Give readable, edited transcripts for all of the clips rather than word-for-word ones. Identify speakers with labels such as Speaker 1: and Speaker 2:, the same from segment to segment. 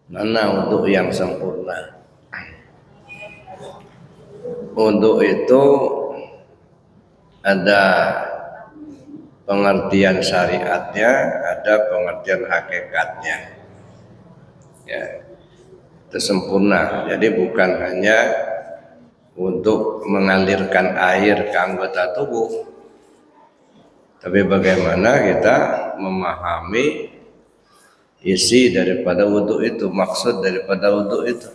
Speaker 1: Mana wudhu yang sempurna? Wudhu itu ada pengertian syariatnya, ada pengertian hakikatnya. Ya, itu sempurna. Jadi bukan hanya untuk mengalirkan air ke anggota tubuh, tapi bagaimana kita memahami isi daripada wudhu itu, maksud daripada wudhu itu.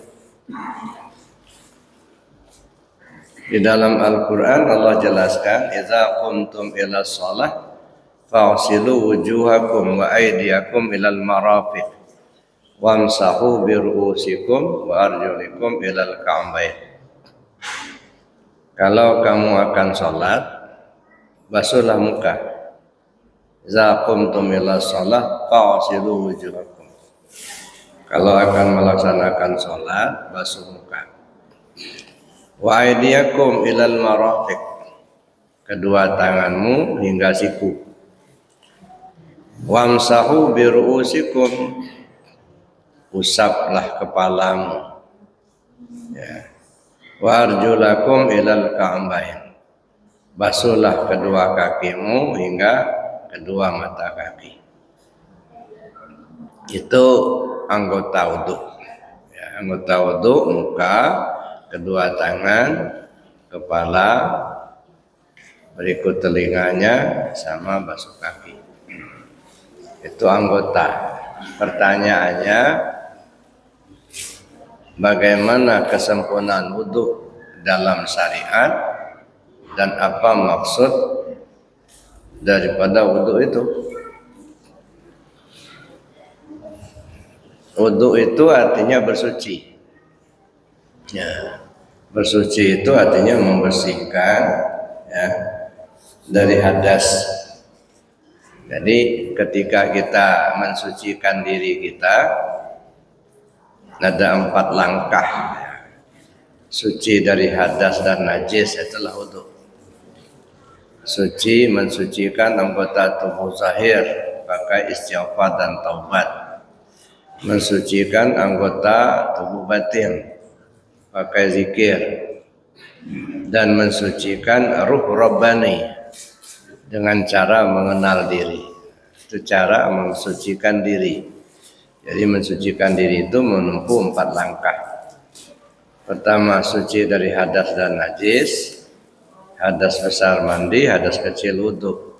Speaker 1: Di dalam Al-Quran Allah jelaskan, "Idza qumtum ila shalah fa'silu wujuhakum wa aydiyakum ilal marafiq wamsahu bi ru'usikum wa arjulikum ilal ka'bayn." Kalau kamu akan sholat, basuhlah muka. Idza qumtum ila shalah fa'silu wujuhakum. Kalau akan melaksanakan sholat, basuh muka. Wa aydiyakum ilal marafiq, kedua tanganmu hingga siku. Wamsahu bi ru'usikum, usaplah kepalamu. Ya. Wa arjulakum ilal ka'bayn, basuhlah kedua kakimu hingga kedua mata kaki. Itu anggota wudhu. Ya, anggota wudhu: muka, kedua tangan, kepala, berikut telinganya, sama basuh kaki. Itu anggota. Pertanyaannya, bagaimana kesempurnaan wudhu dalam syariat dan apa maksud daripada wudhu itu? Wudhu itu artinya bersuci. Ya. Bersuci itu artinya membersihkan, ya, dari hadas. Jadi ketika kita mensucikan diri kita, ada 4 langkah. Suci dari hadas dan najis, itulah wudhu. Suci, mensucikan anggota tubuh zahir pakai istighfar dan taubat. Mensucikan anggota tubuh batin pakai zikir, dan mensucikan ruh Rabbani dengan cara mengenal diri. Itu cara mensucikan diri. Jadi mensucikan diri itu menempuh 4 langkah. Pertama, suci dari hadas dan najis. Hadas besar mandi, hadas kecil wudhu.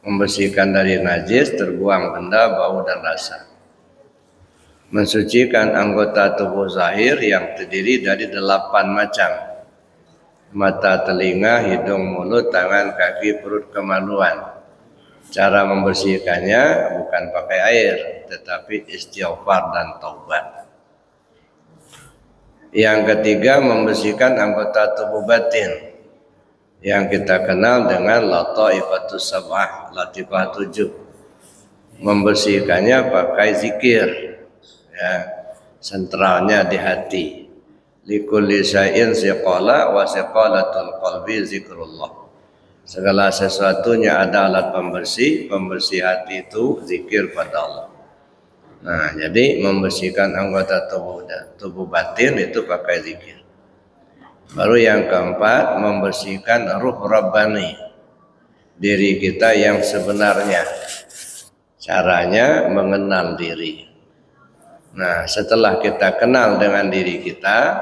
Speaker 1: Membersihkan dari najis, terbuang benda, bau dan rasa. Mensucikan anggota tubuh zahir yang terdiri dari 8 macam: mata, telinga, hidung, mulut, tangan, kaki, perut, kemaluan. Cara membersihkannya bukan pakai air, tetapi istighfar dan taubat. Yang ketiga, membersihkan anggota tubuh batin yang kita kenal dengan lataifatus sab'ah, latifah 7. Membersihkannya pakai zikir, ya, sentralnya di hati. Likulli syai'in siqala wa siqalatul qalbi zikrullah. Segala sesuatunya ada alat pembersih, pembersih hati itu zikir pada Allah. Nah, jadi membersihkan anggota tubuh batin itu pakai zikir. Baru yang keempat, membersihkan ruh Rabbani, diri kita yang sebenarnya. Caranya mengenal diri. Nah, setelah kita kenal dengan diri kita,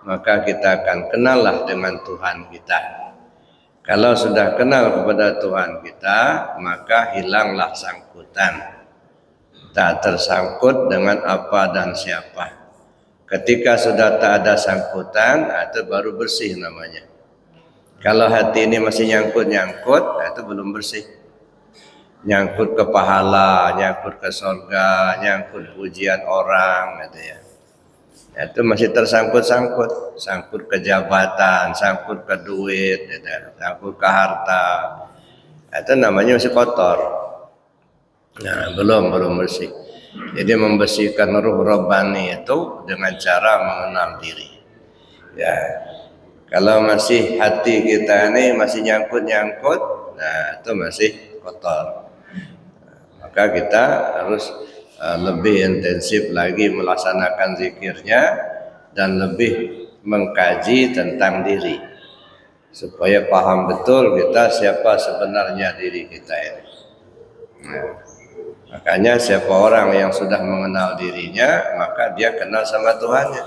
Speaker 1: maka kita akan kenallah dengan Tuhan kita. Kalau sudah kenal kepada Tuhan kita, maka hilanglah sangkutan. Tak tersangkut dengan apa dan siapa. Ketika sudah tak ada sangkutan, itu baru bersih namanya. Kalau hati ini masih nyangkut-nyangkut, itu belum bersih. Nyangkut ke pahala, nyangkut ke surga, nyangkut pujian orang, gitu ya. Itu masih tersangkut-sangkut, sangkut ke jabatan, sangkut ke duit, gitu, sangkut ke harta. Itu namanya masih kotor. Nah, belum bersih. Jadi membersihkan ruh Rabbani itu dengan cara mengenal diri. Ya, kalau masih hati kita ini masih nyangkut-nyangkut, nah itu masih kotor. Maka kita harus lebih intensif lagi melaksanakan zikirnya dan lebih mengkaji tentang diri supaya paham betul kita siapa sebenarnya diri kita ini. Nah, makanya siapa orang yang sudah mengenal dirinya maka dia kenal sama Tuhannya.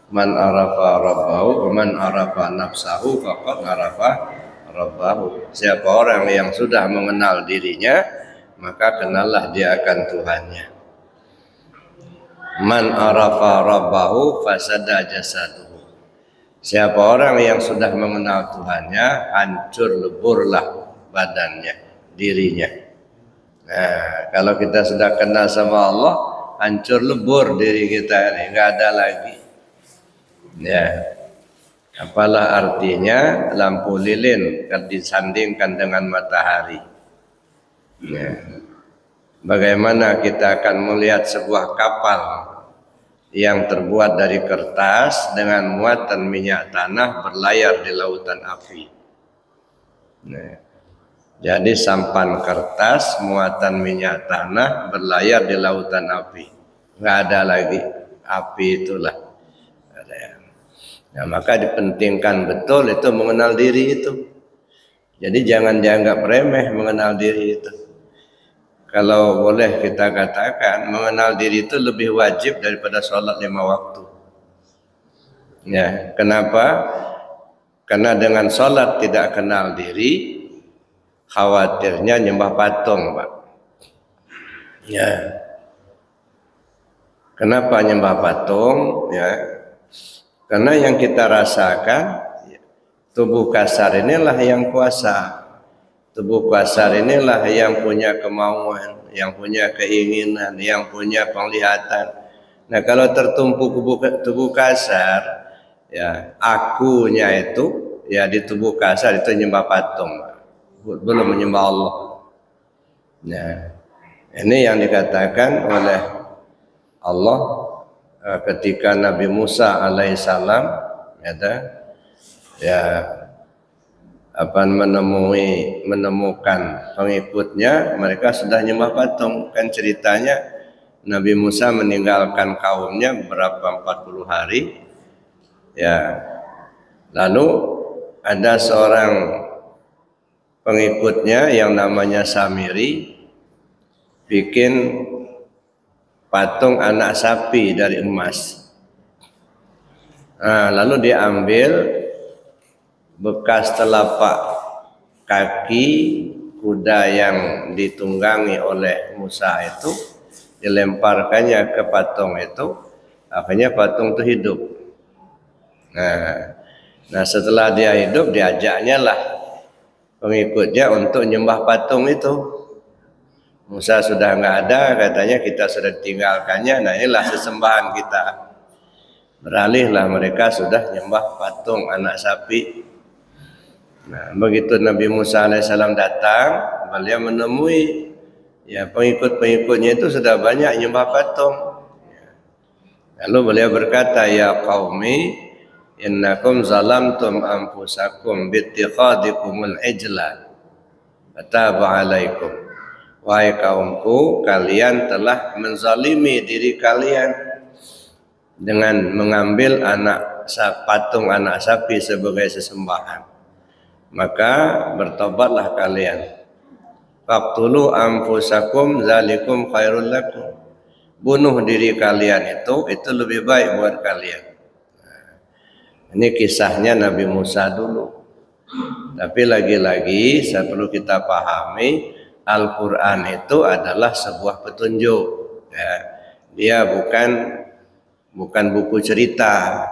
Speaker 1: Man arafa rabbahu wa man arafa nafsahu faqad arafa rabbahu. Siapa orang yang sudah mengenal dirinya maka kenallah dia akan Tuhannya. Man arafa rabbahu fasada jasaduhu. Siapa orang yang sudah mengenal Tuhannya, hancur leburlah badannya, dirinya. Nah, kalau kita sudah kenal sama Allah, hancur lebur diri kita ini, nggak ada lagi. Ya, apalah artinya lampu lilin kalau disandingkan dengan matahari. Ya. Bagaimana kita akan melihat sebuah kapal yang terbuat dari kertas dengan muatan minyak tanah berlayar di lautan api. Nah, jadi sampan kertas muatan minyak tanah berlayar di lautan api. Nggak ada lagi api itulah. Nah, maka dipentingkan betul itu mengenal diri itu. Jadi jangan dianggap remeh mengenal diri itu. Kalau boleh kita katakan mengenal diri itu lebih wajib daripada sholat 5 waktu. Ya, kenapa? Karena dengan sholat tidak kenal diri, khawatirnya nyembah patung, Pak. Ya. Kenapa nyembah patung? Ya. Karena yang kita rasakan tubuh kasar inilah yang kuasa. Tubuh kasar inilah yang punya kemauan, yang punya keinginan, yang punya penglihatan. Nah, kalau tertumpu tubuh kasar, ya akunya itu ya di tubuh kasar itu nyembah patung, belum menyembah Allah. Nah, ini yang dikatakan oleh Allah ketika Nabi Musa alaihissalam menemukan pengikutnya, mereka sudah nyembah patung. Kan ceritanya Nabi Musa meninggalkan kaumnya berapa 40 hari. Ya. Lalu ada seorang pengikutnya yang namanya Samiri bikin patung anak sapi dari emas. Nah, lalu diambil bekas telapak kaki kuda yang ditunggangi oleh Musa itu, dilemparkannya ke patung itu, akhirnya patung itu hidup. Nah setelah dia hidup, diajaknya lah pengikutnya untuk nyembah patung itu. Musa sudah nggak ada, katanya kita sudah tinggalkannya. Nah inilah sesembahan kita. Beralihlah mereka sudah nyembah patung anak sapi. Nah begitu Nabi Musa alaihissalam datang, beliau menemui ya pengikut-pengikutnya itu sudah banyak nyembah patung. Lalu beliau berkata, ya qaumi innakum zalamtum anfusakum bittikhadikumul ijla fataba alaikum. Wahai kaumku, kalian telah menzalimi diri kalian dengan mengambil patung anak sapi sebagai sesembahan. Maka bertobatlah kalian. Faqtulu anfusakum zalikum khairul lakum. Bunuh diri kalian itu lebih baik buat kalian. Ini kisahnya Nabi Musa dulu. Tapi lagi-lagi saya perlu kita pahami, Al-Quran itu adalah sebuah petunjuk. Ya. Dia bukan buku cerita.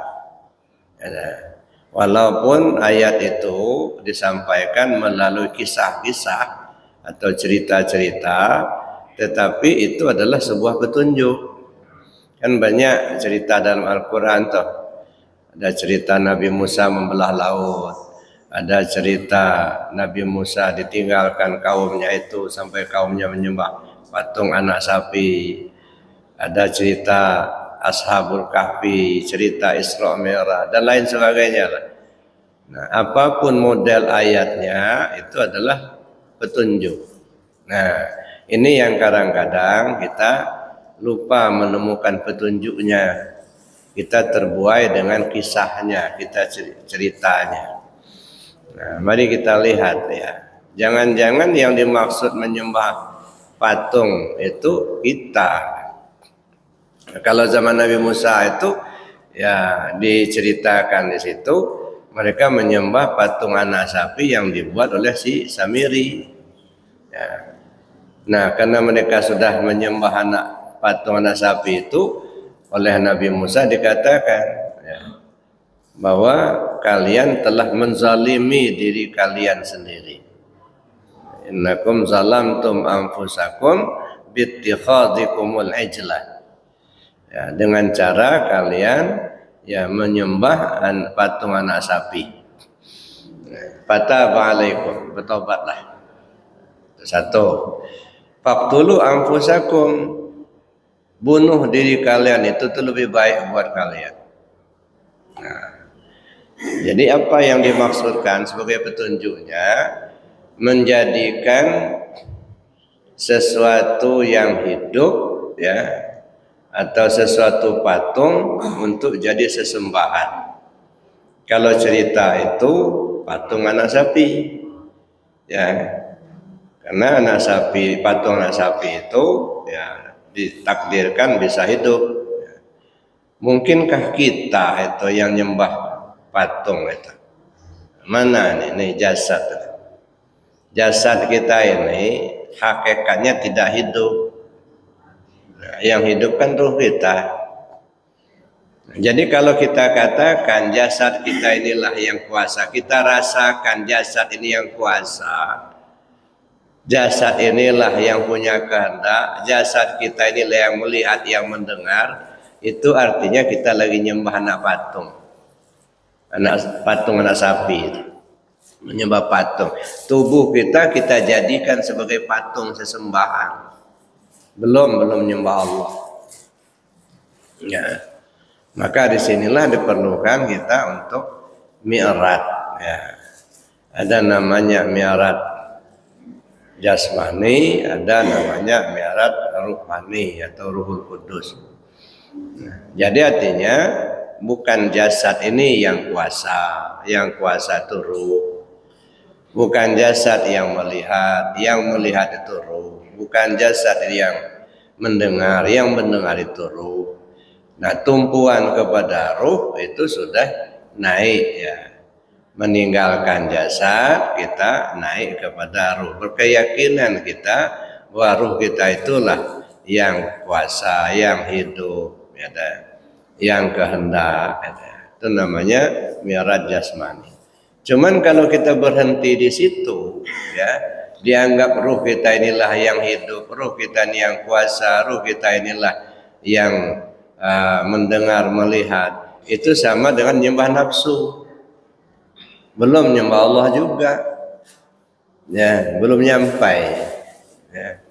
Speaker 1: Ya. Walaupun ayat itu disampaikan melalui kisah-kisah atau cerita-cerita, tetapi itu adalah sebuah petunjuk. Kan banyak cerita dalam Al-Quran tuh. Ada cerita Nabi Musa membelah laut. Ada cerita Nabi Musa ditinggalkan kaumnya itu sampai kaumnya menyembah patung anak sapi. Ada cerita Ashabul Kahfi, cerita Isra Mi'raj dan lain sebagainya. Nah, apapun model ayatnya itu adalah petunjuk. Nah, ini yang kadang-kadang kita lupa menemukan petunjuknya, kita terbuai dengan kisahnya, kita ceritanya. Nah, mari kita lihat ya. Jangan-jangan yang dimaksud menyembah patung itu kita. Kalau zaman Nabi Musa itu ya diceritakan di situ mereka menyembah patung anak sapi yang dibuat oleh si Samiri. Ya. Nah, karena mereka sudah menyembah patung anak sapi itu, oleh Nabi Musa dikatakan ya, bahwa kalian telah menzalimi diri kalian sendiri. Innakum zalamtum anfusakum bittikhadikumul ijlah. Ya, dengan cara kalian ya menyembah patung anak sapi. Fataba alaikum, bertobatlah. Satu, faqtulu anfusakum, bunuh diri kalian itu lebih baik buat kalian. Nah, jadi apa yang dimaksudkan sebagai petunjuknya, menjadikan sesuatu yang hidup ya atau sesuatu patung untuk jadi sesembahan. Kalau cerita itu patung anak sapi ya, karena patung anak sapi itu ya ditakdirkan bisa hidup. Mungkinkah kita itu yang nyembah patung itu? Mana nih jasad? Jasad kita ini hakikatnya tidak hidup. Nah, yang hidup kan ruh kita. Jadi kalau kita katakan jasad kita inilah yang kuasa, kita rasakan jasad ini yang kuasa, jasad inilah yang punya kehendak, jasad kita inilah yang melihat, yang mendengar, itu artinya kita lagi nyembah anak anak sapi itu. Menyembah patung. Tubuh kita jadikan sebagai patung sesembahan. Belum menyembah Allah. Ya. Maka disinilah diperlukan kita untuk mi'raj. Ya. Ada namanya mi'raj jasmani, ada namanya mi'raj ruhani atau ruhul kudus. Nah, jadi artinya bukan jasad ini yang kuasa itu ruh. Bukan jasad yang melihat itu ruh. Bukan jasad yang mendengar itu ruh. Nah, tumpuan kepada ruh itu sudah naik ya. Meninggalkan jasad, kita naik kepada ruh. Berkeyakinan kita bahwa ruh kita itulah yang kuasa, yang hidup, ya, yang kehendak. Ya. Itu namanya mi'raj jasmani. Cuman kalau kita berhenti di situ, ya, dianggap ruh kita inilah yang hidup, ruh kita ini yang kuasa, ruh kita inilah yang mendengar, melihat, itu sama dengan nyembah nafsu. Belum nyembah Allah juga, ya, belum nyampai. Ya.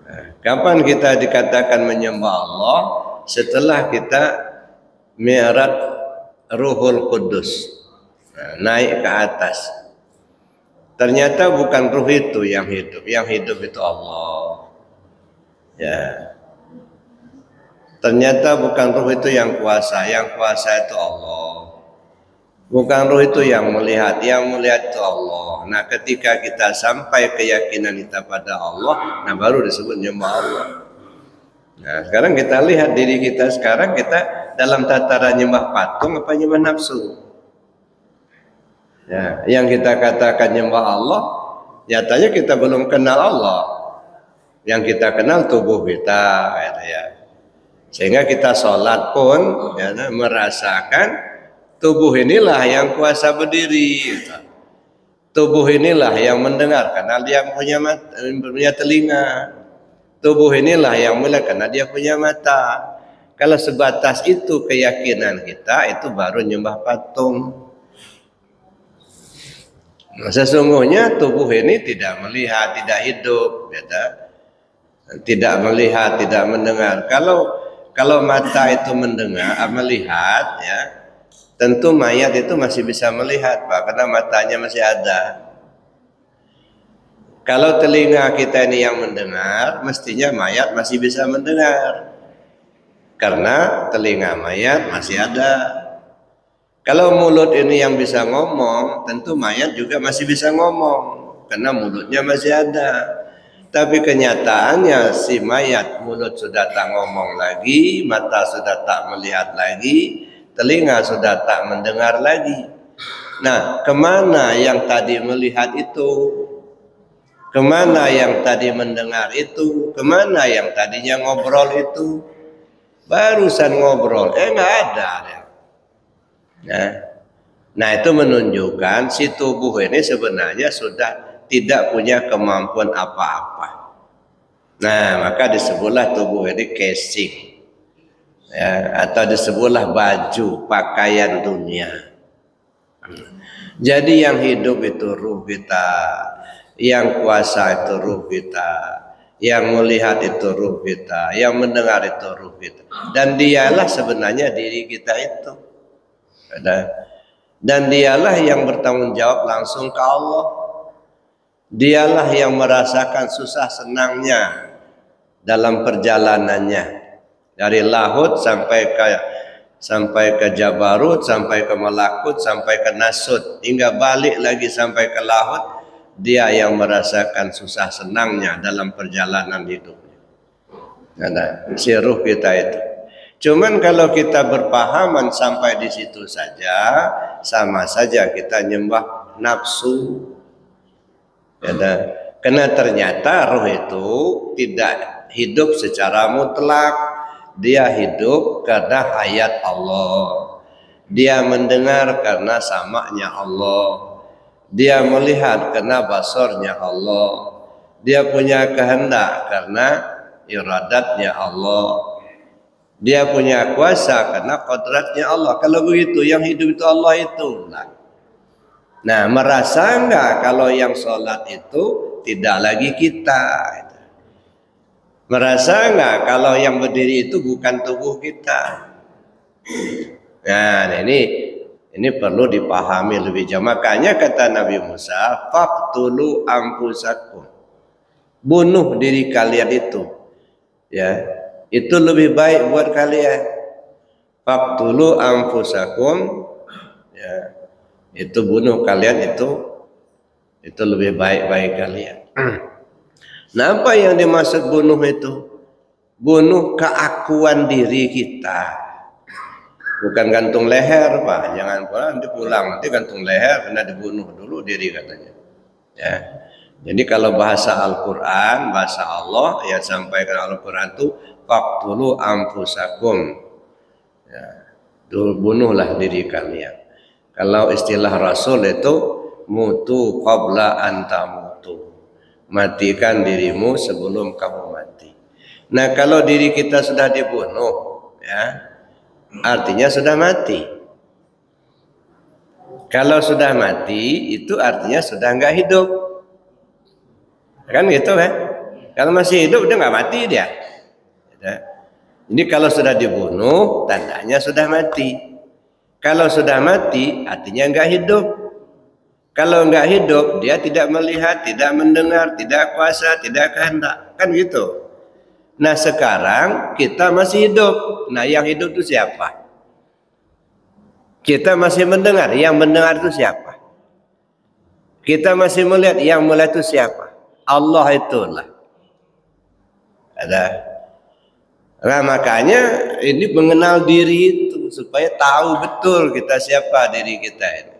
Speaker 1: Nah, kapan kita dikatakan menyembah Allah? Setelah kita mi'raj ruhul kudus. Naik ke atas. Ternyata bukan ruh itu yang hidup itu Allah. Ya. Ternyata bukan ruh itu yang kuasa itu Allah. Bukan ruh itu yang melihat itu Allah. Nah, ketika kita sampai keyakinan kita pada Allah, nah baru disebut nyembah Allah. Nah, sekarang kita lihat diri kita sekarang, kita dalam tataran nyembah patung apa nyembah nafsu? Ya, yang kita katakan nyembah Allah, nyatanya kita belum kenal Allah. Yang kita kenal tubuh kita, ya. Sehingga kita sholat pun ya, merasakan tubuh inilah yang kuasa berdiri. Gitu. Tubuh inilah yang mendengar karena dia punya telinga. Tubuh inilah yang melihat karena dia punya mata. Kalau sebatas itu keyakinan kita, itu baru nyembah patung. Nah, sesungguhnya tubuh ini tidak melihat, tidak hidup, ya, tidak melihat, tidak mendengar. Kalau mata itu mendengar, melihat, ya, tentu mayat itu masih bisa melihat, Pak, karena matanya masih ada. Kalau telinga kita ini yang mendengar, mestinya mayat masih bisa mendengar. Karena telinga mayat masih ada. Kalau mulut ini yang bisa ngomong, tentu mayat juga masih bisa ngomong. Karena mulutnya masih ada. Tapi kenyataannya si mayat mulut sudah tak ngomong lagi, mata sudah tak melihat lagi, telinga sudah tak mendengar lagi. Nah, kemana yang tadi melihat itu? Kemana yang tadi mendengar itu? Kemana yang tadinya ngobrol itu? Barusan ngobrol, nggak ada. Nah, itu menunjukkan si tubuh ini sebenarnya sudah tidak punya kemampuan apa-apa. Nah, maka disebutlah tubuh ini casing, ya, atau disebutlah baju pakaian dunia. Jadi yang hidup itu ruh kita, yang kuasa itu ruh kita, yang melihat itu ruh kita, yang mendengar itu ruh kita, dan dialah sebenarnya diri kita itu. Dan dialah yang bertanggung jawab langsung ke Allah. Dialah yang merasakan susah senangnya dalam perjalanannya dari Lahud sampai ke Jabarut, sampai ke Malakut, sampai ke Nasut, hingga balik lagi sampai ke Lahud. Dia yang merasakan susah senangnya dalam perjalanan hidupnya. Si ruh kita itu. Cuman kalau kita berpahaman sampai di situ saja, sama saja kita nyembah nafsu. Karena ternyata roh itu tidak hidup secara mutlak. Dia hidup karena hayat Allah. Dia mendengar karena samaknya Allah. Dia melihat karena basornya Allah. Dia punya kehendak karena iradatnya Allah. Dia punya kuasa karena kodratnya Allah. Kalau begitu yang hidup itu Allah itu. Nah, merasa enggak kalau yang sholat itu tidak lagi kita? Merasa enggak kalau yang berdiri itu bukan tubuh kita? Nah, ini perlu dipahami lebih jauh. Makanya kata Nabi Musa, faqtulu anfusakum. Bunuh diri kalian itu. Ya, itu lebih baik buat kalian. Faqtulu anfusakum. Ya, itu bunuh kalian itu lebih baik bagi kalian. Nah, apa yang dimaksud bunuh itu? Bunuh keakuan diri kita. Bukan gantung leher, Pak. Jangan pulang nanti gantung leher karena dibunuh dulu diri katanya. Ya. Jadi kalau bahasa Al-Quran, bahasa Allah yang sampaikan Al-Quran itu faqtulu anfusakum. Ya. Bunuhlah diri kalian. Kalau istilah Rasul itu mutu qabla anta mutu. Matikan dirimu sebelum kamu mati. Nah, kalau diri kita sudah dibunuh, ya, artinya sudah mati. Kalau sudah mati, itu artinya sudah enggak hidup. Kan gitu kan? Kalau masih hidup, udah enggak mati dia. Jadi kalau sudah dibunuh, tandanya sudah mati. Kalau sudah mati, artinya enggak hidup. Kalau enggak hidup, dia tidak melihat, tidak mendengar, tidak kuasa, tidak kehendak. Kan gitu. Nah, sekarang kita masih hidup. Nah, yang hidup itu siapa? Kita masih mendengar. Yang mendengar itu siapa? Kita masih melihat. Yang melihat itu siapa? Allah itulah. Nah, makanya ini mengenal diri itu supaya tahu betul kita siapa diri kita ini.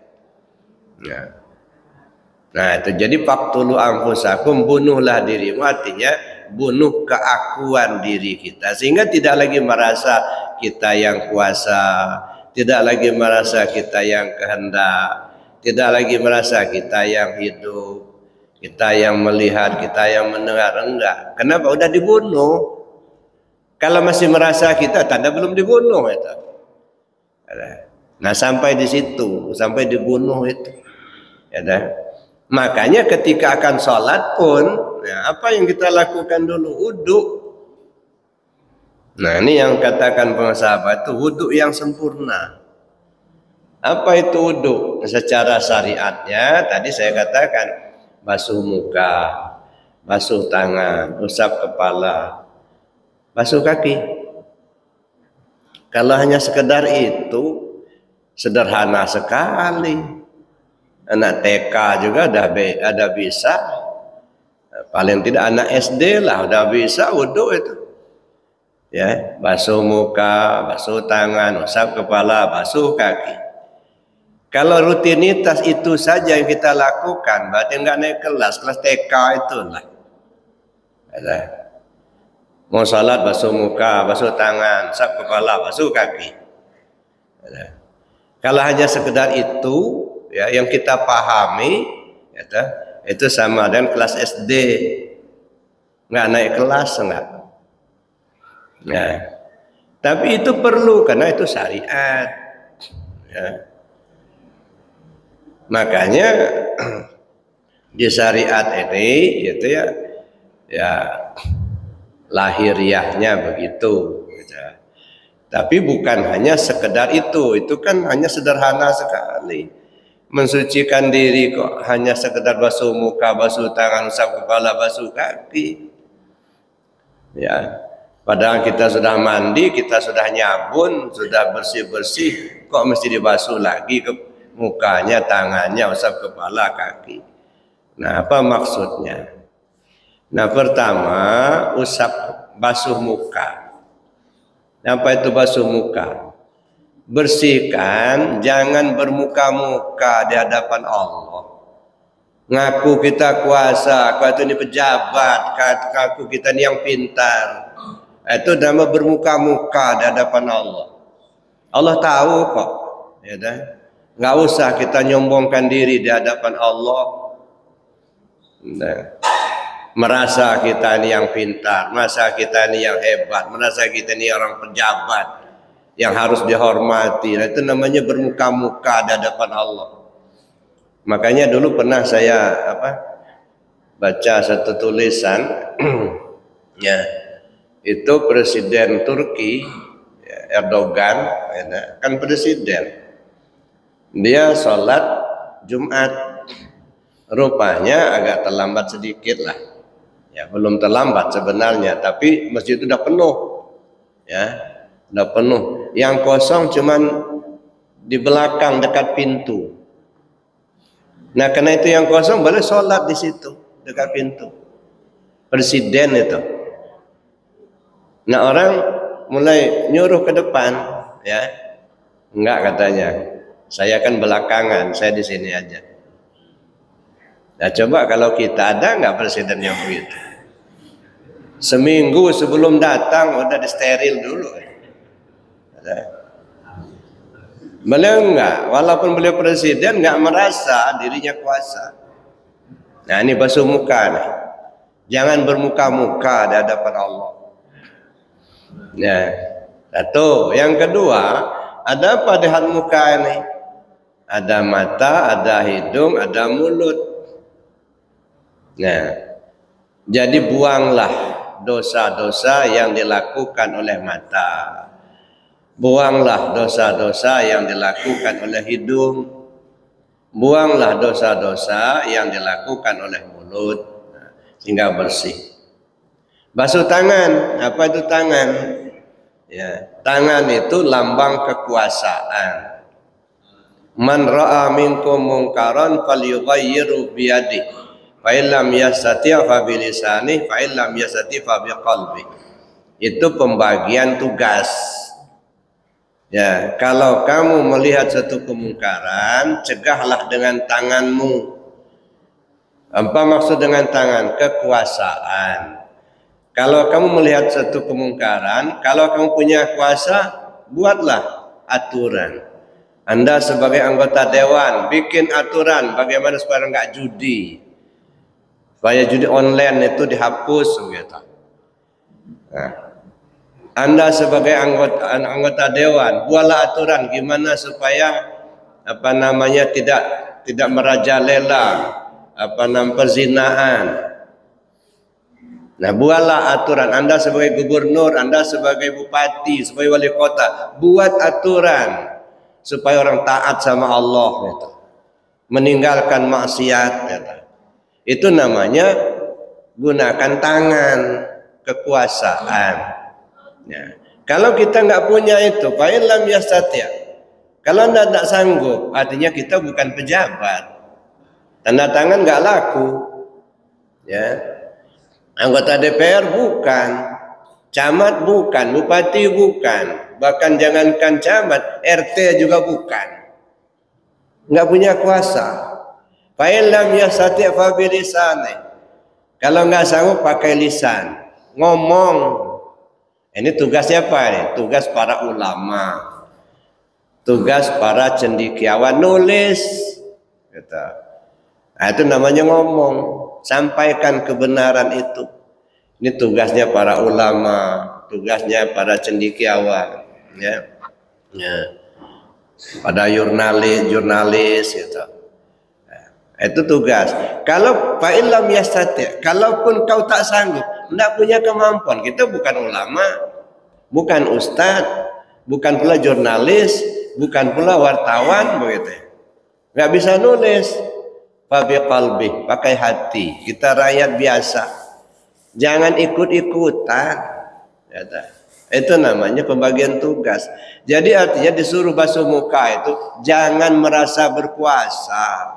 Speaker 1: Nah, itu jadi faqtulu anfusakum, bunuhlah dirimu, artinya bunuh keakuan diri kita sehingga tidak lagi merasa kita yang kuasa, tidak lagi merasa kita yang kehendak, tidak lagi merasa kita yang hidup, kita yang melihat, kita yang mendengar. Enggak. Kenapa? Udah dibunuh. Kalau masih merasa kita, tanda belum dibunuh itu. Nah, sampai di situ, sampai dibunuh itu. Ya, makanya ketika akan sholat pun, ya, apa yang kita lakukan dulu? Wudu. Nah, ini yang katakan pensahabat itu wudu yang sempurna. Apa itu wudu? Secara syariatnya tadi saya katakan basuh muka, basuh tangan, usap kepala, basuh kaki. Kalau hanya sekedar itu, sederhana sekali. Anak TK juga ada bisa. Paling tidak anak SD lah udah bisa wudhu itu. Ya, basuh muka, basuh tangan, usap kepala, basuh kaki. Kalau rutinitas itu saja yang kita lakukan, berarti enggak naik kelas TK itulah. Ada. Mau salat basuh muka, basuh tangan, usap kepala, basuh kaki. Ada. Kalau hanya sekedar itu, ya, yang kita pahami, ya, itu sama dengan kelas SD, nggak naik kelas enggak. Nah, tapi itu perlu karena itu syariat. Ya. Makanya di syariat ini, itu ya lahiriahnya begitu. Gitu. Tapi bukan hanya sekedar itu kan hanya sederhana sekali. Mensucikan diri kok hanya sekedar basuh muka, basuh tangan, usap kepala, basuh kaki. Ya, padahal kita sudah mandi, kita sudah nyabun, sudah bersih-bersih, kok mesti dibasuh lagi ke mukanya, tangannya, usap kepala, kaki. Nah, apa maksudnya? Nah, pertama, basuh muka. Apa itu basuh muka? Bersihkan, jangan bermuka-muka di hadapan Allah. Ngaku kita kuasa, kau ini pejabat, ngaku kita ini yang pintar. Itu nama bermuka-muka di hadapan Allah. Allah tahu kok, ya dah. Nggak usah kita nyombongkan diri di hadapan Allah. Nah, merasa kita ini yang pintar, merasa kita ini yang hebat, merasa kita ini orang pejabat yang harus dihormati. Nah, itu namanya bermuka-muka di hadapan Allah. Makanya dulu pernah saya baca satu tulisan, ya, itu Presiden Turki Erdogan, kan presiden. Dia sholat Jumat, rupanya agak terlambat sedikit lah. Ya, belum terlambat sebenarnya, tapi masjid itu udah penuh. Ya, udah penuh. Yang kosong cuman di belakang dekat pintu. Nah, karena itu yang kosong boleh sholat di situ dekat pintu. Presiden itu. Nah, orang mulai nyuruh ke depan, ya. Enggak katanya. Saya kan belakangan, saya di sini aja. Nah, coba kalau kita ada nggak presiden yang begitu? Seminggu sebelum datang udah disteril dulu. Beliau enggak, walaupun beliau presiden nggak merasa dirinya kuasa. Nah, ini basuh muka nih. Jangan bermuka-muka di hadapan Allah. Nah, satu. Yang kedua, ada apa di hadapan muka ini? Ada mata, ada hidung, ada mulut. Nah, jadi buanglah dosa-dosa yang dilakukan oleh mata. Buanglah dosa-dosa yang dilakukan oleh hidung. Buanglah dosa-dosa yang dilakukan oleh mulut. Nah, sehingga bersih. Basuh tangan. Apa itu tangan? Ya, tangan itu lambang kekuasaan. Man ra'a minkum munkaran falyughayyirhu biyadihi fa illam yastati' fa bilisanihi fa illam yastati' fa biqalbihi. Itu pembagian tugas. Ya, kalau kamu melihat satu kemungkaran, cegahlah dengan tanganmu. Apa maksud dengan tangan? Kekuasaan. Kalau kamu melihat satu kemungkaran, kalau kamu punya kuasa, buatlah aturan. Anda sebagai anggota dewan bikin aturan bagaimana supaya enggak judi, supaya judi online itu dihapus gitu. Nah, Anda sebagai anggota dewan buatlah aturan gimana supaya tidak merajalela perzinahan. Nah, buatlah aturan. Anda sebagai gubernur, Anda sebagai bupati, sebagai wali kota, buat aturan supaya orang taat sama Allah, gitu. Meninggalkan maksiat, gitu. Itu namanya gunakan tangan, kekuasaan. Ya. Kalau kita nggak punya itu, fa illam yastati', kalau tidak sanggup, artinya kita bukan pejabat. Tanda tangan nggak laku. Ya. Anggota DPR bukan, camat bukan, bupati bukan, bahkan jangankan camat, RT juga bukan. Nggak punya kuasa. Fa illam yastati' fa bilisani. Kalau nggak sanggup pakai lisan, ngomong. Ini tugasnya apa nih? Tugas para ulama, tugas para cendekiawan, nulis. Gitu. Nah, itu namanya ngomong, sampaikan kebenaran itu. Ini tugasnya para ulama, tugasnya para cendekiawan, ya. Ya. Pada jurnalis gitu. Itu tugas. Kalau fa illam yastati', kalaupun kau tak sanggup, tidak punya kemampuan, kita bukan ulama, bukan ustadz, bukan pula jurnalis, bukan pula wartawan, begitu. Nggak bisa nulis. Fa biqalbi, pakai hati. Kita rakyat biasa. Jangan ikut-ikutan. Itu namanya pembagian tugas. Jadi artinya disuruh basuh muka itu jangan merasa berkuasa.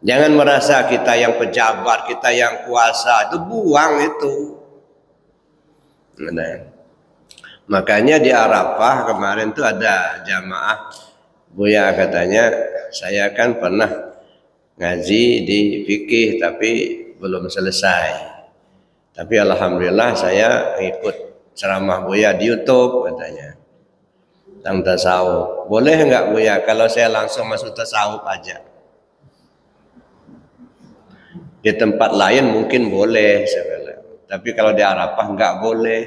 Speaker 1: Jangan merasa kita yang pejabat, kita yang kuasa, itu buang itu. Makanya di Arafah kemarin tuh ada jamaah, Buya katanya, saya kan pernah ngaji di fikih tapi belum selesai. Tapi alhamdulillah saya ikut ceramah Buya di YouTube katanya. Tentang tasawuf. Boleh enggak Buya kalau saya langsung masuk tasawuf aja? Di tempat lain mungkin boleh, tapi kalau di Arafah enggak boleh.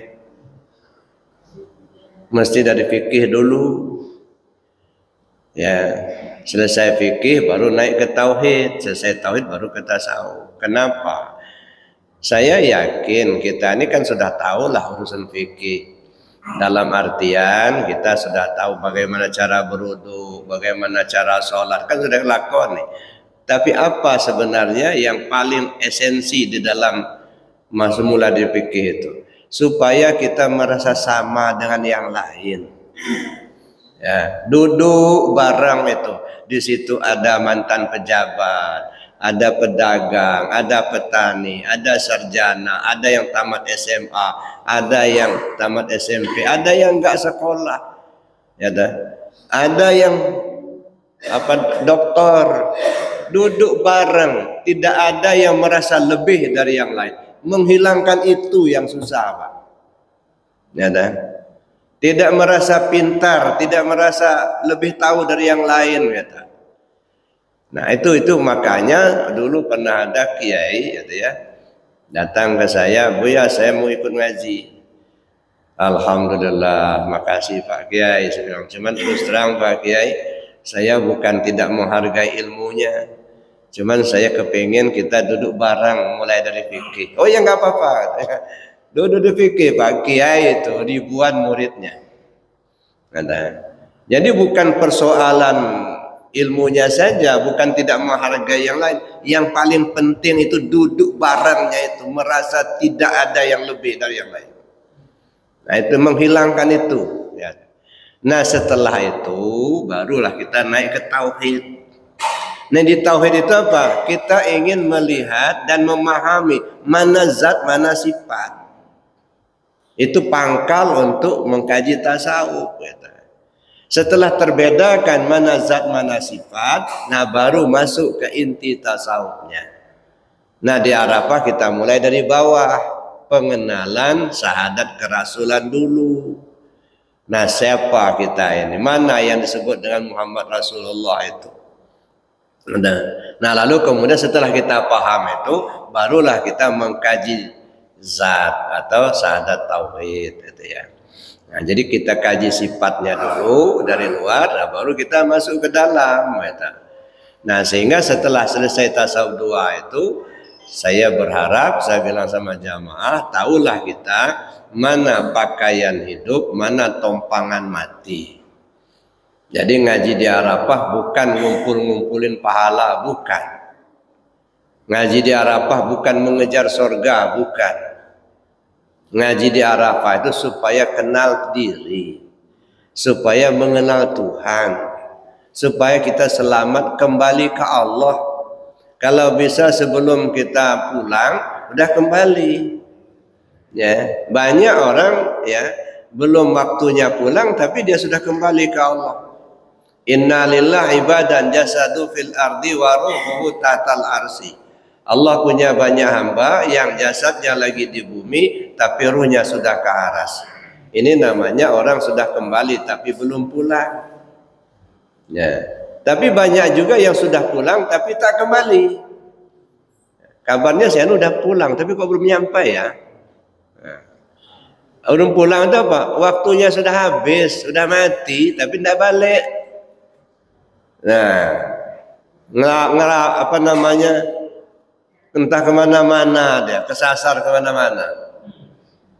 Speaker 1: Mesti dari fikih dulu. Ya, selesai fikih baru naik ke tauhid, selesai tauhid baru ke tasawuf. Kenapa? Saya yakin kita ini kan sudah tahu lah urusan fikih. Dalam artian kita sudah tahu bagaimana cara berwudu, bagaimana cara sholat, kan sudah lakoni. Tapi apa sebenarnya yang paling esensi di dalam semula di fikih itu? Supaya kita merasa sama dengan yang lain. Ya, duduk bareng itu. Di situ ada mantan pejabat, ada pedagang, ada petani, ada sarjana, ada yang tamat SMA, ada yang tamat SMP, ada yang enggak sekolah. Ya ada yang doktor. Duduk bareng, tidak ada yang merasa lebih dari yang lain. Menghilangkan itu yang susah, Pak. Ya tidak merasa pintar, tidak merasa lebih tahu dari yang lain, kata. Nah itu makanya dulu pernah ada kiai gitu ya, datang ke saya, Buya saya mau ikut ngaji. Alhamdulillah, makasih Pak Kiai. Saya bilang, cuman terus terang Pak Kiai, saya bukan tidak menghargai ilmunya, cuman saya kepingin kita duduk bareng mulai dari fikih. Oh ya nggak apa-apa, duduk di fikih Pak Kiai itu ribuan muridnya. Jadi bukan persoalan ilmunya saja, bukan tidak menghargai yang lain. Yang paling penting itu duduk barengnya itu, merasa tidak ada yang lebih dari yang lain. Nah itu menghilangkan itu. Ya. Nah setelah itu barulah kita naik ke tauhid. Nah di tauhid itu apa? Kita ingin melihat dan memahami mana zat, mana sifat. Itu pangkal untuk mengkaji tasawuf. Setelah terbedakan mana zat mana sifat, nah baru masuk ke inti tasawufnya. Nah di Arafah kita mulai dari bawah, pengenalan syahadat kerasulan dulu. Nah siapa kita ini? Mana yang disebut dengan Muhammad Rasulullah itu? Nah lalu kemudian setelah kita paham itu, barulah kita mengkaji zat atau syahadat tauhid itu ya. Nah, jadi kita kaji sifatnya dulu dari luar, nah baru kita masuk ke dalam. Nah, sehingga setelah selesai tasawuf 2 itu, saya berharap, saya bilang sama jamaah, tahulah kita mana pakaian hidup, mana tompangan mati. Jadi ngaji di Arafah bukan ngumpul-ngumpulin pahala, bukan. Ngaji di Arafah bukan mengejar surga, bukan. Ngaji di Arafah itu supaya kenal diri, supaya mengenal Tuhan, supaya kita selamat kembali ke Allah. Kalau bisa sebelum kita pulang udah kembali. Ya, banyak orang ya belum waktunya pulang tapi dia sudah kembali ke Allah. Inna lillahi ibadan jasadu fil ardi wa ruhuhu tatal arsi. Allah punya banyak hamba yang jasadnya lagi di bumi tapi ruhnya sudah ke aras. Ini namanya orang sudah kembali tapi belum pulang. Ya. Tapi banyak juga yang sudah pulang tapi tak kembali. Kabarnya saya udah pulang tapi kok belum nyampe ya. Nah. Belum pulang itu apa? Waktunya sudah habis, sudah mati tapi tidak balik. Nah, apa namanya? Entah kemana-mana dia, kesasar kemana-mana.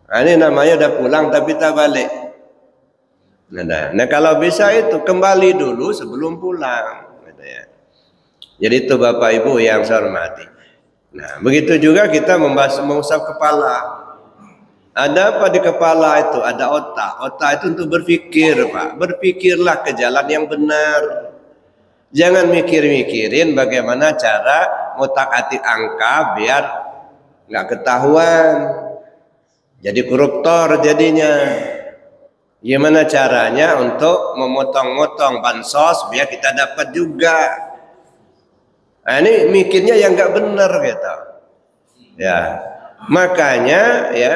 Speaker 1: Nah, ini namanya udah pulang tapi tak balik. Nah, kalau bisa itu kembali dulu sebelum pulang. Gitu ya. Jadi itu Bapak Ibu yang saya hormati. Nah, begitu juga kita mengusap kepala. Ada apa di kepala itu? Ada otak. Otak itu untuk berpikir, Pak. Berpikirlah ke jalan yang benar. Jangan mikir-mikirin bagaimana cara ngotak-atik angka biar nggak ketahuan. Jadi koruptor jadinya. Gimana caranya untuk memotong-motong bansos biar kita dapat juga. Nah, ini mikirnya yang nggak benar gitu. Ya, makanya ya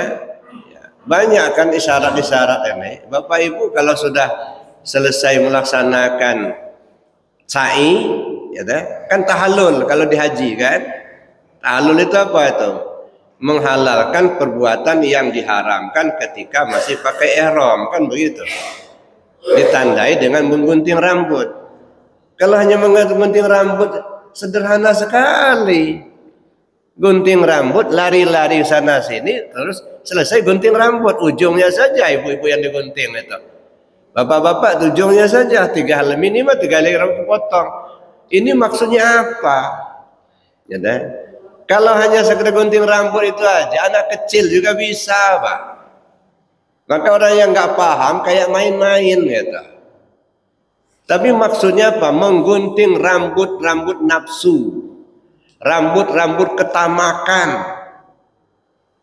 Speaker 1: banyak kan isyarat-isyarat ini. Bapak Ibu kalau sudah selesai melaksanakan sa'i, ya kan tahallul kalau di haji kan. Tahallul itu apa itu? Menghalalkan perbuatan yang diharamkan ketika masih pakai ihram, kan begitu. Ditandai dengan menggunting rambut. Kalau hanya menggunting rambut sederhana sekali. Gunting rambut, lari-lari sana sini, terus selesai gunting rambut, ujungnya saja ibu-ibu yang digunting itu. Bapak-bapak ujungnya saja 3 helai minimal 3 helai rambut potong. Ini maksudnya apa? Ya dah. Kalau hanya sekedar gunting rambut itu aja, anak kecil juga bisa, Pak. Maka orang yang nggak paham kayak main-main gitu. Tapi maksudnya apa? Menggunting rambut-rambut nafsu, rambut-rambut ketamakan.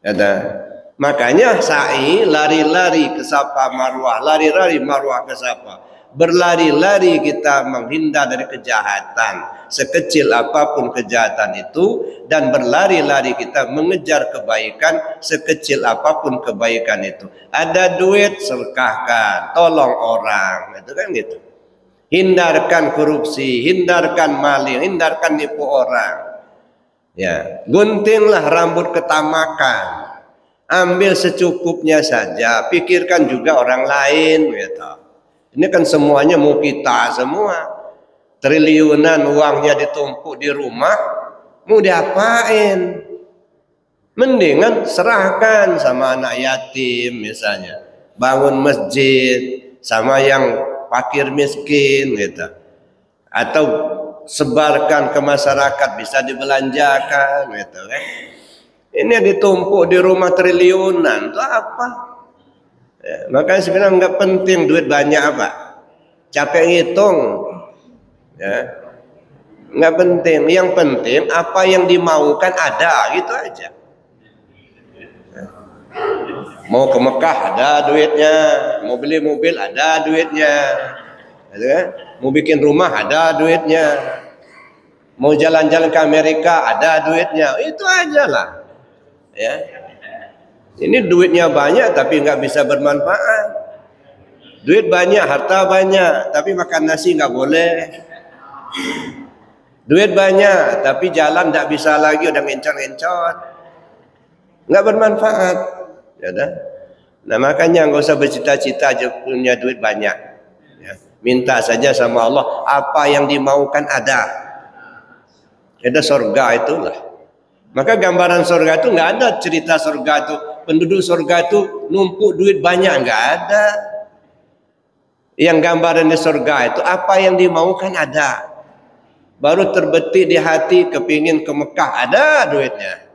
Speaker 1: Ya dah. Makanya sa'i lari-lari ke Safa Marwah, lari-lari Marwah ke Safa. Berlari-lari kita menghindar dari kejahatan, sekecil apapun kejahatan itu, dan berlari-lari kita mengejar kebaikan, sekecil apapun kebaikan itu. Ada duit sedekahkan, tolong orang, itu kan gitu. Hindarkan korupsi, hindarkan maling, hindarkan nipu orang. Ya, guntinglah rambut ketamakan. Ambil secukupnya saja, pikirkan juga orang lain gitu. Ini kan semuanya mau kita semua. Triliunan uangnya ditumpuk di rumah, mau diapain? Mendingan serahkan sama anak yatim misalnya. Bangun masjid sama yang fakir miskin gitu. Atau sebarkan ke masyarakat bisa dibelanjakan gitu kan. Ini ditumpuk di rumah triliunan itu apa? Ya, makanya sebenarnya nggak penting duit banyak apa. Capek ngitung, ya nggak penting. Yang penting apa yang dimaukan ada, gitu aja. Mau ke Mekah ada duitnya, mau beli mobil ada duitnya, gitu kan? Mau bikin rumah ada duitnya, mau jalan-jalan ke Amerika ada duitnya, itu aja lah. Ya, ini duitnya banyak tapi nggak bisa bermanfaat. Duit banyak, harta banyak, tapi makan nasi nggak boleh. Duit banyak, tapi jalan nggak bisa lagi, udah ngencor-ngencor, nggak bermanfaat. Ya dah. Nah makanya nggak usah bercita-cita aja punya duit banyak. Ya. Minta saja sama Allah apa yang dimaukan ada. Ada surga itulah. Maka gambaran surga itu nggak ada cerita surga itu penduduk surga itu numpuk duit banyak, nggak ada. Yang gambaran di surga itu apa yang dimaukan ada. Baru terbetik di hati kepingin ke Mekah, ada duitnya.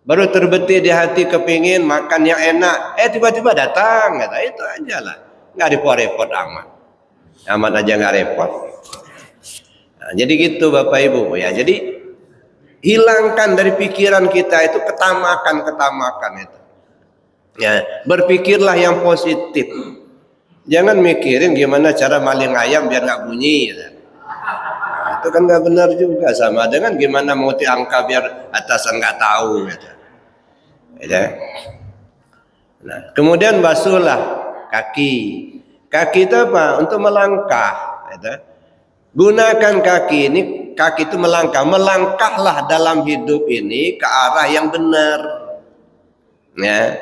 Speaker 1: Baru terbetik di hati kepingin makan yang enak, tiba-tiba datang, kata itu aja lah. Nggak repot-repot amat. Amat aja nggak repot. Nah, jadi gitu Bapak Ibu ya. Jadi hilangkan dari pikiran kita itu ketamakan itu. Ya, berpikirlah yang positif. Jangan mikirin gimana cara maling ayam biar nggak bunyi. Gitu. Nah, itu kan nggak benar juga, sama dengan gimana mau angka biar atasan nggak tahu. Gitu. Ya. Nah, kemudian basuhlah kaki. Kaki itu apa? Untuk melangkah. Gitu. Gunakan kaki ini, kaki itu melangkah. Melangkahlah dalam hidup ini ke arah yang benar. Ya.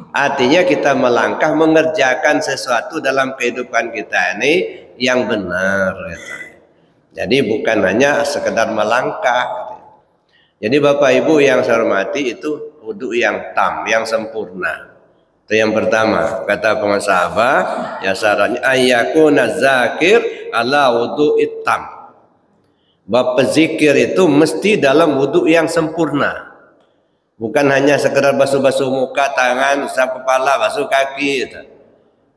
Speaker 1: Artinya kita melangkah mengerjakan sesuatu dalam kehidupan kita ini yang benar. Gitu. Jadi bukan hanya sekedar melangkah. Gitu. Jadi Bapak Ibu yang saya hormati, itu wudu yang tam, yang sempurna. Itu yang pertama. Kata pengusaha, ya syaratnya ayyakuna zakir ala wudu itam. Bab zikir itu mesti dalam wudu yang sempurna. Bukan hanya sekedar basuh-basuh muka, tangan, usap kepala, basuh kaki. Gitu.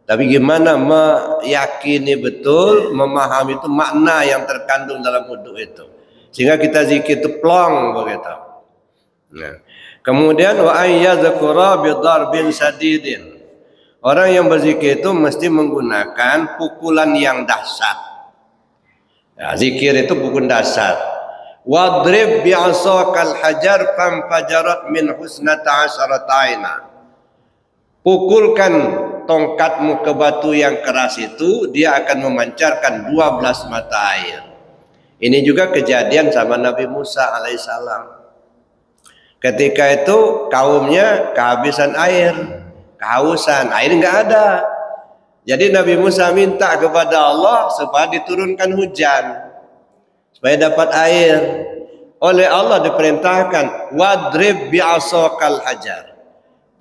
Speaker 1: Tapi gimana meyakini betul, memahami itu makna yang terkandung dalam wudu itu. Sehingga kita zikir itu plong begitu. Nah, kemudian wa ayyadzkura bidarbin sadidin. Orang yang berzikir itu mesti menggunakan pukulan yang dahsyat. Ya, zikir itu pukul dahsyat. Wadrib bi'asakal hajar famfajarat min husnata asharata aina. Pukulkan tongkatmu ke batu yang keras itu, dia akan memancarkan 12 mata air. Ini juga kejadian sama Nabi Musa alaihissalam. Ketika itu kaumnya kehabisan air, kehausan, air nggak ada. Jadi Nabi Musa minta kepada Allah supaya diturunkan hujan, supaya dapat air. Oleh Allah diperintahkan, wadrib bi'asakal hajar.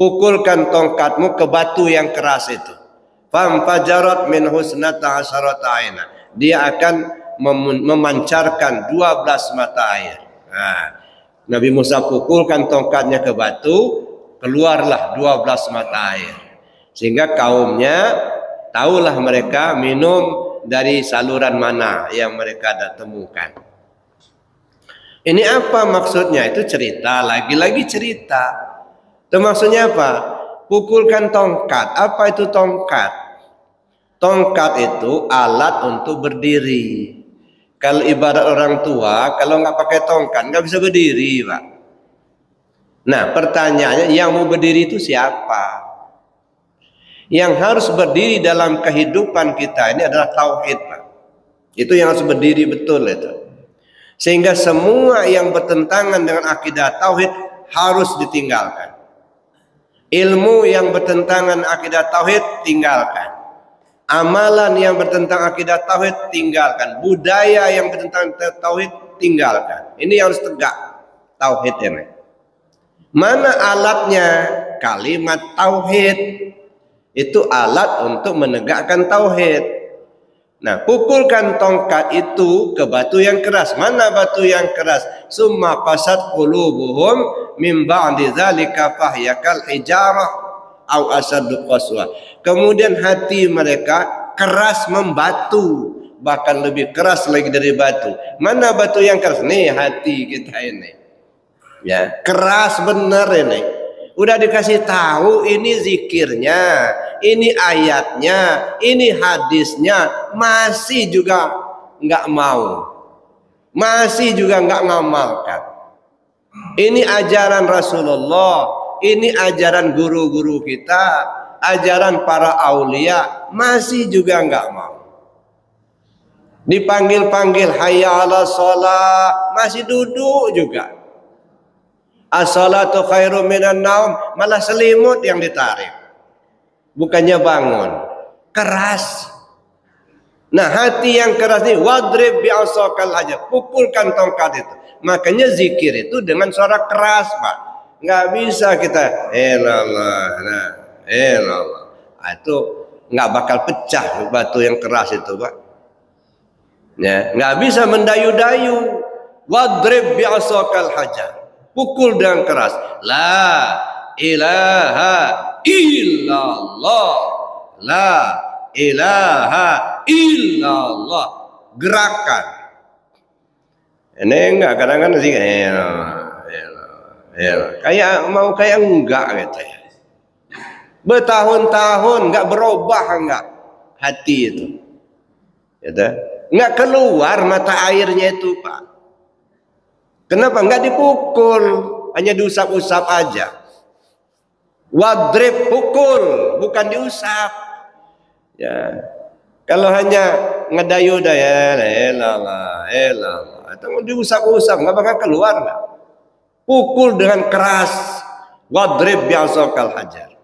Speaker 1: Pukulkan tongkatmu ke batu yang keras itu. Famfajarat min husnata asharata aina. Dia akan memancarkan 12 mata air. Nah, Nabi Musa pukulkan tongkatnya ke batu, keluarlah 12 mata air. Sehingga kaumnya tahulah mereka minum dari saluran mana yang mereka temukan. Ini apa maksudnya? Itu cerita, lagi-lagi cerita. Itu maksudnya apa? Pukulkan tongkat. Apa itu tongkat? Tongkat itu alat untuk berdiri. Kalau ibarat orang tua, kalau nggak pakai tongkat nggak bisa berdiri, Pak. Nah, pertanyaannya, yang mau berdiri itu siapa? Yang harus berdiri dalam kehidupan kita ini adalah tauhid, Pak. Itu yang harus berdiri betul itu. Sehingga semua yang bertentangan dengan akidah tauhid harus ditinggalkan. Ilmu yang bertentangan akidah tauhid tinggalkan. Amalan yang bertentangan akidah tauhid tinggalkan. Budaya yang bertentangan tauhid tinggalkan. Ini yang harus tegak tauhid ini. Mana alatnya? Kalimat tauhid. Itu alat untuk menegakkan tauhid. Nah, pukulkan tongkat itu ke batu yang keras. Mana batu yang keras? Summa qasat qulubuhum min ba'di dzalika fahyakal hijarah au asaddu qaswa. Kemudian hati mereka keras membatu, bahkan lebih keras lagi dari batu. Mana batu yang keras? Nih hati kita ini. Ya, keras benar ini. Udah dikasih tahu ini zikirnya, ini ayatnya, ini hadisnya, masih juga nggak mau, masih juga nggak ngamalkan. Ini ajaran Rasulullah, ini ajaran guru-guru kita, ajaran para aulia, masih juga nggak mau. Dipanggil-panggil hayya ala sholat, masih duduk juga. As-salatu khairum minan naum, malah selimut yang ditarik. Bukannya bangun. Keras. Nah, hati yang keras ini wadrib bi'asakal hajar. Pukulkan tongkat itu. Makanya zikir itu dengan suara keras, Pak. Nggak bisa kita elallah. Nah, elallah. Itu nggak bakal pecah batu yang keras itu, Pak. Ya, nggak bisa mendayu-dayu. Wadrib bi'asakal hajar. Pukul dengan keras. La ilaha illallah. La ilaha illallah. Gerakan. Ini enggak, kadang-kadang sih kayak mau kayak enggak gitu ya. Bertahun-tahun enggak berubah enggak hati itu. Gitu. Enggak keluar mata airnya itu, Pak. Kenapa enggak dipukul, hanya diusap-usap aja. Wadrib, pukul, bukan diusap. Ya. Kalau hanya ngedayu-dayu, elah, itu diusap-usap nggak bakal keluar nggak. Pukul dengan keras. Wadrib bi'asakal hajar.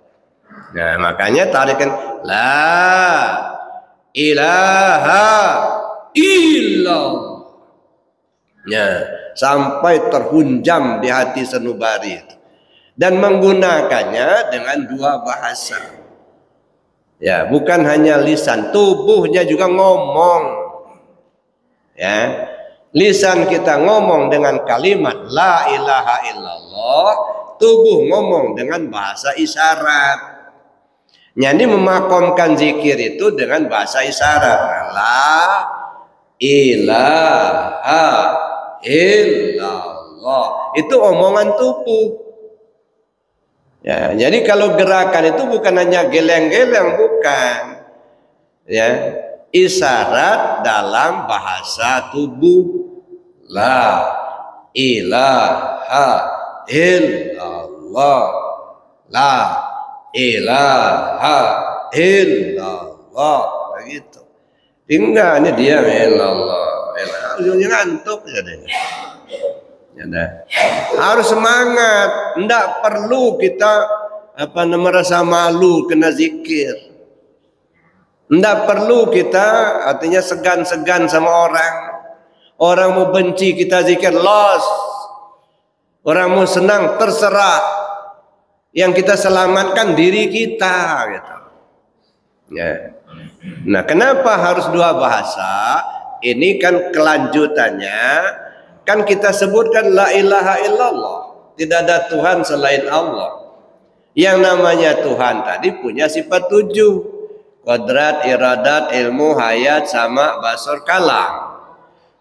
Speaker 1: Nah, makanya tarikan la ilaha illallah. Ya, sampai terhunjam di hati sanubari itu. Dan menggunakannya dengan dua bahasa. Ya, bukan hanya lisan, tubuhnya juga ngomong. Ya. Lisan kita ngomong dengan kalimat la ilaha illallah, tubuh ngomong dengan bahasa isyarat. Jadi memakomkan zikir itu dengan bahasa isyarat. La ilaha illallah. Itu omongan tubuh. Ya, jadi kalau gerakan itu bukan hanya geleng-geleng, bukan. Ya, isyarat dalam bahasa tubuh. La ilaha illallah. La ilaha illallah. Begitu. Tinggal ini dia illallah. Ujungnya ngantuk jadinya. Ya, harus semangat, tidak perlu kita merasa malu kena zikir, tidak perlu kita artinya segan-segan sama orang mau benci kita zikir los, orang mau senang terserah, yang kita selamatkan diri kita gitu. Ya. Nah, kenapa harus dua bahasa? Ini kan kelanjutannya. Kan kita sebutkan la ilaha illallah. Tidak ada Tuhan selain Allah. Yang namanya Tuhan tadi punya sifat 7. Qadrat, iradat, ilmu, hayat, sama, basar, kalam.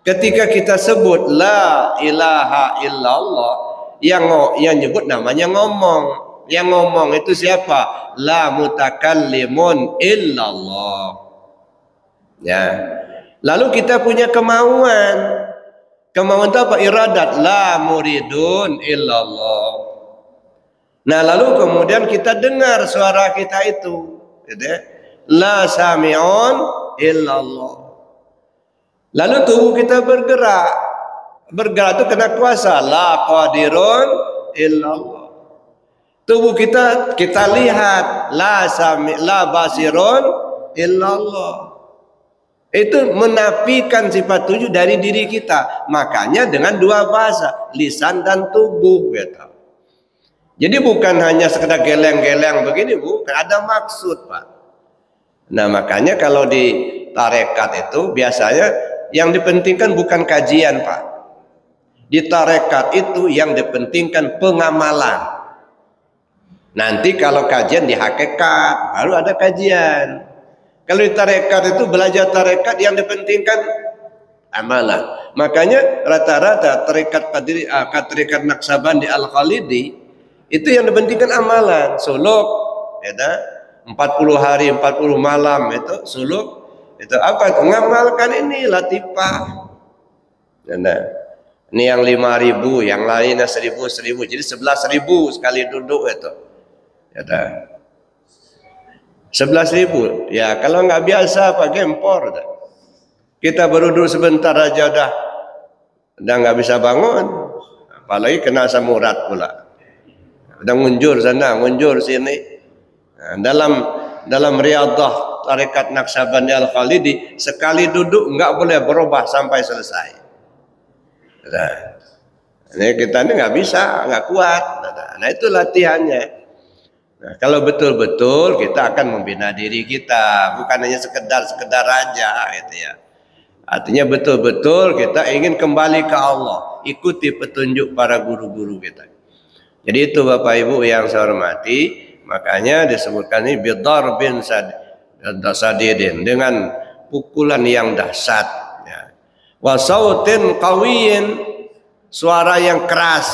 Speaker 1: Ketika kita sebut la ilaha illallah, yang nyebut namanya ngomong. Yang ngomong itu siapa? La mutakallimun illallah. Ya. Lalu kita punya kemauan. Kemauan itu apa? Iradat. La muridun illallah. Nah, lalu kemudian kita dengar suara kita itu. Gitu ya? La sami'un illallah. Lalu tubuh kita bergerak. Bergerak itu kena kuasa. La qadirun illallah. Tubuh kita lihat. La basirun illallah. Itu menafikan sifat 7 dari diri kita. Makanya dengan dua bahasa, lisan dan tubuh gitu. Jadi bukan hanya sekedar geleng-geleng begini, bukan, ada maksud, Pak. Nah, makanya kalau di tarekat itu biasanya yang dipentingkan bukan kajian, Pak. Di tarekat itu yang dipentingkan pengamalan. Nanti kalau kajian di hakikat baru ada kajian. Kalau di tarekat itu belajar tarekat yang dipentingkan amalan. Makanya rata-rata tarekat Naqsabandi Al-Khalidi itu yang dipentingkan amalan. Suluk, ya, 40 hari 40 malam itu suluk. Itu apa? Mengamalkan ini latifah. Ya, ini yang 5.000, yang lainnya 1.000. Jadi 11.000 sekali duduk itu. Ya, 11.000. Ya, kalau nggak biasa pakai empor. Kita baru duduk sebentar aja udah nggak bisa bangun. Apalagi kena asam urat pula. Udah ngunjur sana, ngunjur sini. Nah, dalam riadah tarekat Naqsabandi Al-Khalidi, sekali duduk nggak boleh berubah sampai selesai. Nah, ini kita ini nggak bisa, nggak kuat. Nah, itu latihannya. Nah, kalau betul-betul kita akan membina diri kita, bukan hanya sekedar aja gitu ya. Artinya betul-betul kita ingin kembali ke Allah, ikuti petunjuk para guru-guru kita. Jadi itu Bapak Ibu yang saya hormati, makanya disebutkan ini bidar bin sadidin, dengan pukulan yang dahsyat, ya. Wa sautin qawiyin, suara yang keras.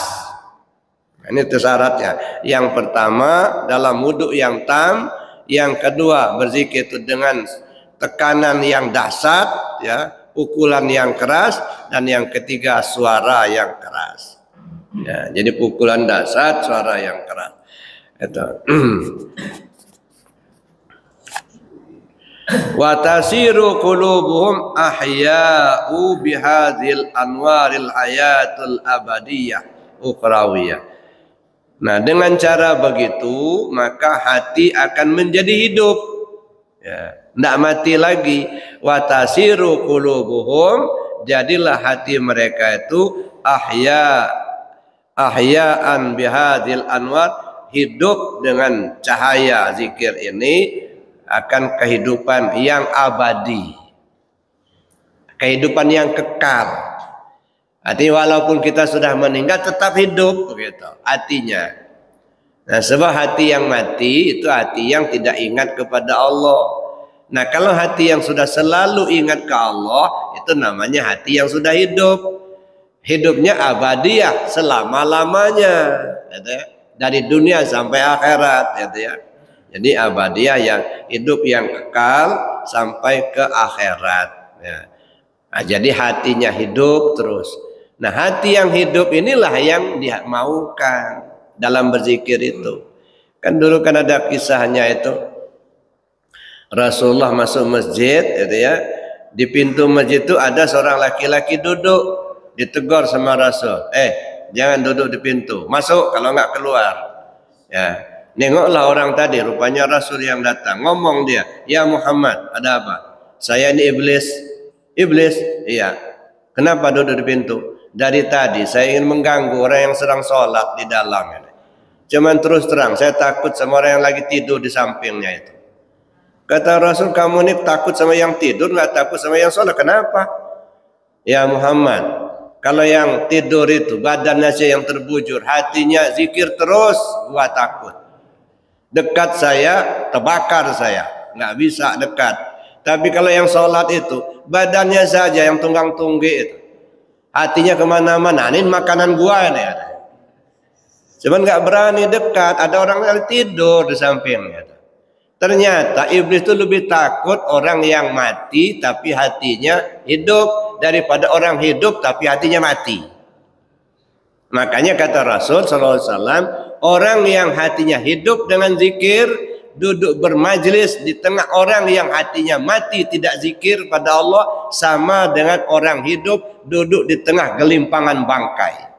Speaker 1: Ini itu syaratnya. Yang pertama dalam wudhu yang tam, yang kedua berzikir itu dengan tekanan yang dahsyat, ya, pukulan yang keras, dan yang ketiga suara yang keras. Ya, jadi pukulan dahsyat, suara yang keras. Itu. Wa tasiru qulubuhum ahya'u bihadhil anwaril hayatul abadiyah ukhrawiyah. Nah, dengan cara begitu maka hati akan menjadi hidup, ya, tidak mati lagi. Wa tasiru qulubuhum, jadilah hati mereka itu ahya'an bihadhil anwar, hidup dengan cahaya zikir ini, akan kehidupan yang abadi, kehidupan yang kekal. Artinya walaupun kita sudah meninggal tetap hidup begitu artinya. Nah, sebab hati yang mati itu hati yang tidak ingat kepada Allah. Nah, kalau hati yang sudah selalu ingat ke Allah, itu namanya hati yang sudah hidup. Hidupnya abadiyah, selama-lamanya, gitu ya. Dari dunia sampai akhirat, gitu ya. Jadi abadiyah, yang hidup yang kekal sampai ke akhirat, ya. Nah, jadi hatinya hidup terus. Nah, hati yang hidup inilah yang dimaukan dalam berzikir itu. Kan dulu kan ada kisahnya itu, Rasulullah masuk masjid, gitu ya. Di pintu masjid itu ada seorang laki-laki duduk, ditegur sama Rasul, jangan duduk di pintu, masuk, kalau enggak keluar. Ya, nengoklah orang tadi, rupanya Rasul yang datang. Ngomong dia, ya Muhammad, ada apa? Saya ini iblis. Iblis? Iya. Kenapa duduk di pintu? Dari tadi saya ingin mengganggu orang yang sedang sholat di dalam. Cuman terus terang, saya takut sama orang yang lagi tidur di sampingnya itu. Kata Rasul, kamu ini takut sama yang tidur, nggak takut sama yang sholat. Kenapa? Ya Muhammad, kalau yang tidur itu badannya saja yang terbujur, hatinya zikir terus, gua takut. Dekat saya, terbakar saya, nggak bisa dekat. Tapi kalau yang sholat itu, badannya saja yang tunggang-tunggi itu, hatinya kemana-mana. Ini makanan gua nih. Cuman nggak berani dekat, ada orang yang tidur di sampingnya. Ternyata iblis itu lebih takut orang yang mati tapi hatinya hidup daripada orang hidup tapi hatinya mati. Makanya kata Rasul SAW, orang yang hatinya hidup dengan zikir, duduk bermajlis di tengah orang yang hatinya mati tidak zikir pada Allah, sama dengan orang hidup duduk di tengah gelimpangan bangkai.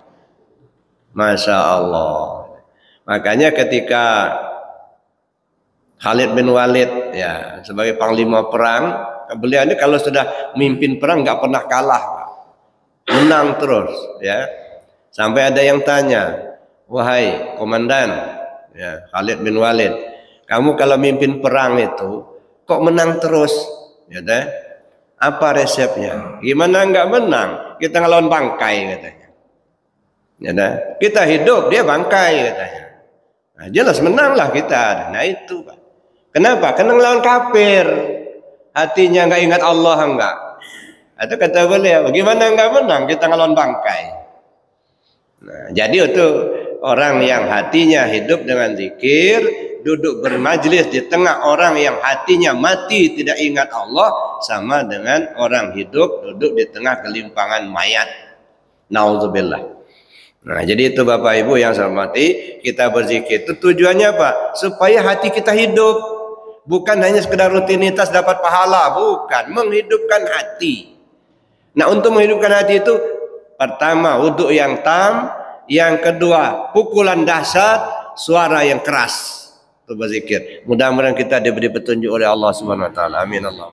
Speaker 1: Masya Allah. Makanya ketika Khalid bin Walid, ya, sebagai panglima perang, beliau ini kalau sudah memimpin perang nggak pernah kalah, menang terus, ya. Sampai ada yang tanya, wahai komandan, ya, Khalid bin Walid, kamu kalau memimpin perang itu kok menang terus, ya deh? Apa resepnya? Gimana nggak menang? Kita ngelawan bangkai, katanya. Ya deh? Kita hidup, dia bangkai, katanya. Nah, jelas menanglah kita. Nah itu, Pak. Kenapa? Karena ngelawan kafir, hatinya nggak ingat Allah, enggak. Itu kata beliau, bagaimana nggak menang? Kita ngelawan bangkai. Nah, jadi itu orang yang hatinya hidup dengan zikir, duduk bermajlis di tengah orang yang hatinya mati tidak ingat Allah, sama dengan orang hidup duduk di tengah gelimpangan mayat. Nauzubillah. Nah, jadi itu Bapak Ibu yang saya hormati, kita berzikir itu tujuannya apa? Supaya hati kita hidup. Bukan hanya sekedar rutinitas dapat pahala, bukan, menghidupkan hati. Nah, untuk menghidupkan hati itu, pertama wudhu yang tam, yang kedua pukulan dahsyat, suara yang keras. Itu berzikir. Mudah-mudahan kita diberi petunjuk oleh Allah Subhanahu wa taala. Amin Allah.